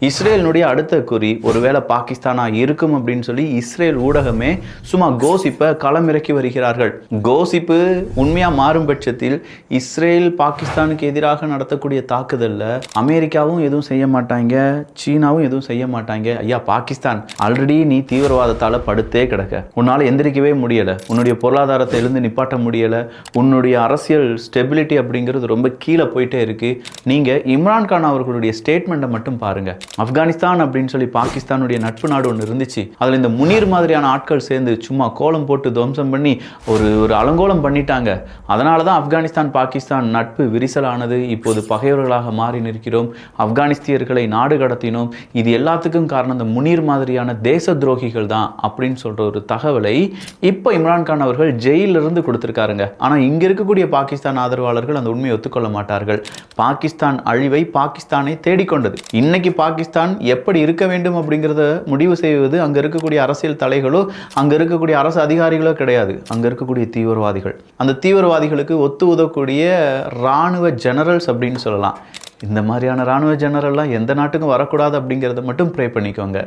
இஸ்ரேலினுடைய அடுத்த குறி ஒருவேளை பாகிஸ்தானா இருக்கும் அப்படின்னு சொல்லி இஸ்ரேல் ஊடகமே சும்மா கோசிப்பை களமிறக்கி வருகிறார்கள். கோசிப்பு உண்மையா மாறும் பட்சத்தில் இஸ்ரேல் பாகிஸ்தானுக்கு எதிராக நடத்தக்கூடிய தாக்குதல்ல அமெரிக்காவும் எதுவும் செய்ய மாட்டாங்க, சீனாவும் எதுவும் செய்ய மாட்டாங்க. ஐயா பாகிஸ்தான், ஆல்ரெடி நீ தீவிரவாதத்தால படுத்தே கிடக்க, உன்னால எந்திரிக்கவே முடியல, உன்னுடைய பொருளாதாரத்தை எழுந்து நிப்பாட்ட முடியல, உன்னுடைய அரசியல் ஸ்டெபிலிட்டி அப்படிங்கிறது ரொம்ப கீழே போயிட்டே இருக்கு. நீங்க இம்ரான்கான் அவர்களுடைய ஸ்டேட்மெண்ட்டை மட்டும் பாருங்க. ஆப்கானிஸ்தான் அப்படின்னு சொல்லி பாகிஸ்தானுடைய நட்பு நாடு ஒன்று இருந்துச்சு, அதில் இந்த முனீர் மாதிரியான ஆட்கள் சேர்ந்து சும்மா கோலம் போட்டு துவம்சம் பண்ணி ஒரு அலங்கோலம் பண்ணிட்டாங்க. அதனால தான் ஆப்கானிஸ்தான் பாகிஸ்தான் நட்பு விரிசலானது. இப்போது பகைவர்களாக மாறி நிற்கிறோம், ஆப்கானிஸ்தியர்களை நாடு கடத்தினோம், இது எல்லாத்துக்கும் காரணம் இந்த முனீர் மாதிரியான தேச துரோகிகள் தான் அப்படின்னு சொல்ற ஒரு தகவலை இப்போ இம்ரான்கான் அவர்கள் ஜெயிலிருந்து கொடுத்திருக்காருங்க. ஆனால் இங்க இருக்கக்கூடிய பாகிஸ்தான் ஆதரவாளர்கள் அந்த உண்மையை ஒத்துக்கொள்ள மாட்டார்கள். பாகிஸ்தான் அழிவை பாகிஸ்தானை தேடிக்கொண்டது. இன்னைக்கு பாகிஸ்தான் எப்படி இருக்க வேண்டும் அப்படிங்கிறத முடிவு செய்வது அங்க இருக்கக்கூடிய அரசியல் தலைகளோ அங்க இருக்கக்கூடிய அரசு அதிகாரிகளோ கிடையாது, அங்க இருக்கக்கூடிய தீவிரவாதிகள். அந்த தீவிரவாதிகளுக்கு ஒத்து உதவக்கூடிய இராணுவ ஜெனரல்ஸ் அப்படின்னு சொல்லலாம். இந்த மாதிரியான இராணுவ ஜெனரல்லாம் எந்த நாட்டுக்கும் வரக்கூடாது அப்படிங்கிறத மட்டும் ப்ரே பண்ணிக்கோங்க.